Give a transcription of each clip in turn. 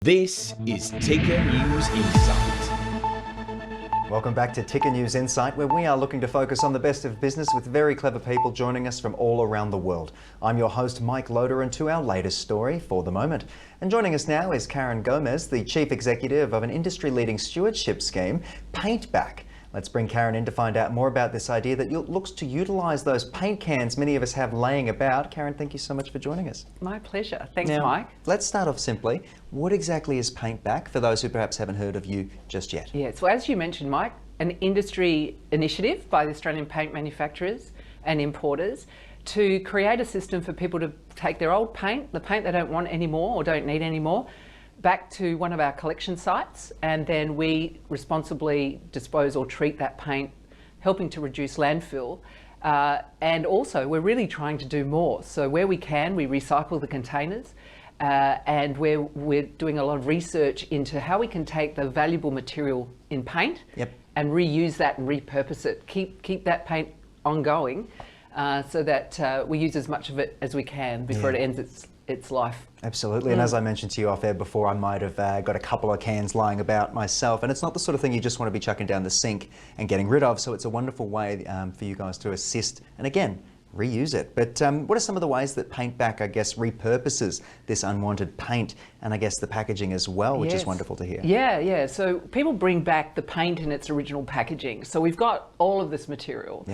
This is Ticker News Insight. Welcome back to Ticker News Insight, where we are looking to focus on the best of business with very clever people joining us from all around the world. I'm your host, Mike Loder, and to our latest story for the moment. And joining us now is Karen Gomez, the Chief Executive of an industry-leading stewardship scheme, Paintback. Let's bring Karen in to find out more about this idea that looks to utilise those paint cans many of us have laying about. Karen, thank you so much for joining us. My pleasure. Thanks, now, Mike. Let's start off simply. What exactly is Paintback for those who perhaps haven't heard of you just yet? Yeah, so as you mentioned, Mike, an industry initiative by the Australian paint manufacturers and importers to create a system for people to take their old paint, the paint they don't want anymore or don't need anymore, back to one of our collection sites, and then we responsibly dispose or treat that paint, helping to reduce landfill. And also we're really trying to do more. So where we can, we recycle the containers, and we're doing a lot of research into how we can take the valuable material in paint and reuse that and repurpose it, keep that paint ongoing, so that we use as much of it as we can before it ends its life. Absolutely, and as I mentioned to you off air before, I might have got a couple of cans lying about myself, and it's not the sort of thing you just want to be chucking down the sink and getting rid of, so it's a wonderful way for you guys to assist and again reuse it. But what are some of the ways that Paintback, I guess, repurposes this unwanted paint and I guess the packaging as well, which is wonderful to hear? Yeah, so people bring back the paint in its original packaging. So we've got all of this material.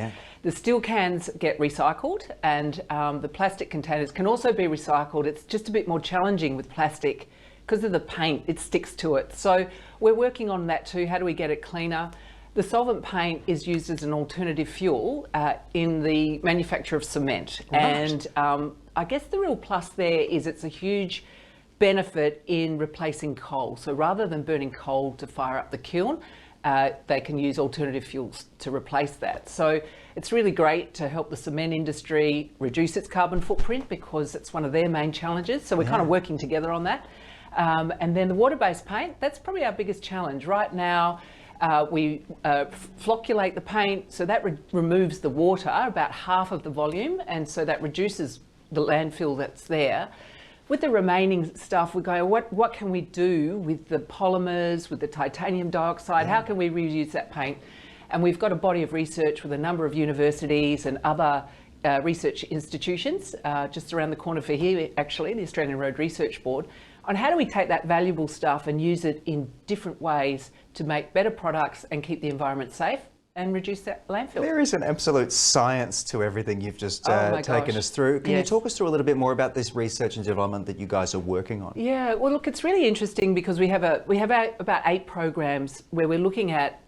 The steel cans get recycled, and the plastic containers can also be recycled. It's just a bit more challenging with plastic because of the paint, it sticks to it. So we're working on that too. How do we get it cleaner? The solvent paint is used as an alternative fuel in the manufacture of cement. And I guess the real plus there is it's a huge benefit in replacing coal. So rather than burning coal to fire up the kiln, they can use alternative fuels to replace that. So it's really great to help the cement industry reduce its carbon footprint because it's one of their main challenges. So we're kind of working together on that. And then the water-based paint, that's probably our biggest challenge. Right now, we flocculate the paint, so that removes the water, about half of the volume, and so that reduces the landfill that's there. With the remaining stuff, we go, what can we do with the polymers, with the titanium dioxide? How can we reuse that paint? And we've got a body of research with a number of universities and other research institutions, just around the corner for here, actually, the Australian Road Research Board, on how do we take that valuable stuff and use it in different ways to make better products and keep the environment safe and reduce that landfill. There is an absolute science to everything you've just taken us through. Can you talk us through a little bit more about this research and development that you guys are working on? Yeah, well, look, it's really interesting because we have about 8 programs where we're looking at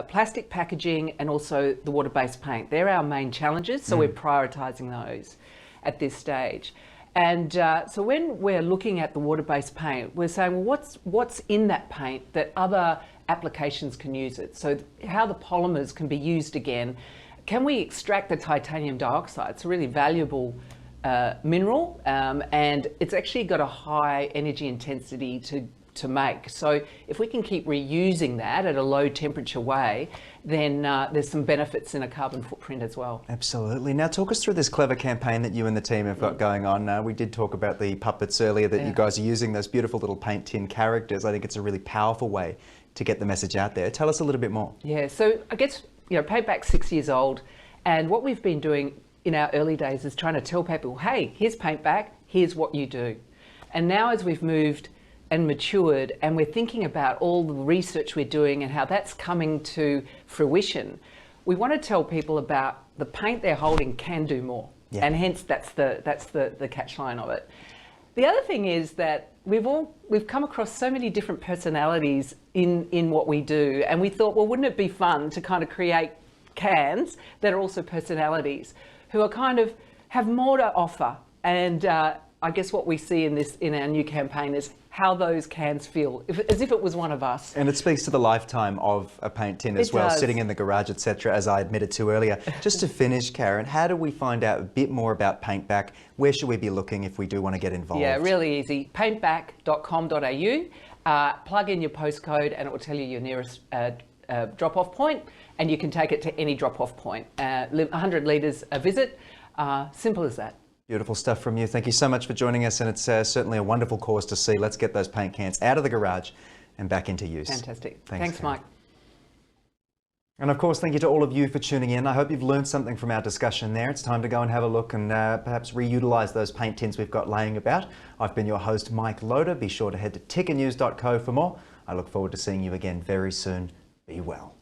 plastic packaging and also the water-based paint. They're our main challenges, so we're prioritising those at this stage. And so when we're looking at the water-based paint, we're saying, well, what's in that paint that other applications can use it? So how the polymers can be used again. Can we extract the titanium dioxide? It's a really valuable mineral, and it's actually got a high energy intensity to make. So if we can keep reusing that at a low temperature way, then there's some benefits in a carbon footprint as well. Absolutely. Now talk us through this clever campaign that you and the team have got going on. We did talk about the puppets earlier that you guys are using, those beautiful little paint tin characters. I think it's a really powerful way to get the message out there. Tell us a little bit more. Yeah, so I guess, Paintback's 6 years old, and what we've been doing in our early days is trying to tell people, hey, here's Paintback, here's what you do. And now as we've moved and matured, and we're thinking about all the research we're doing and how that's coming to fruition, we want to tell people about the paint they're holding can do more, and hence that's the catchline of it. The other thing is that we've come across so many different personalities in what we do, and we thought, well, wouldn't it be fun to kind of create cans that are also personalities who are kind of have more to offer? And I guess what we see in our new campaign is how those cans feel, as if it was one of us. And it speaks to the lifetime of a paint tin as well, sitting in the garage, etc., as I admitted to earlier. Just to finish, Karen, how do we find out a bit more about Paintback? Where should we be looking if we do want to get involved? Yeah, really easy. Paintback.com.au. Plug in your postcode and it will tell you your nearest drop-off point, and you can take it to any drop-off point. 100 litres a visit. Simple as that. Beautiful stuff from you. Thank you so much for joining us, and it's certainly a wonderful cause to see. Let's get those paint cans out of the garage and back into use. Fantastic. Thanks Mike. And of course, thank you to all of you for tuning in. I hope you've learned something from our discussion there. It's time to go and have a look and perhaps reutilize those paint tins we've got laying about. I've been your host, Mike Loader. Be sure to head to tickernews.co for more. I look forward to seeing you again very soon. Be well.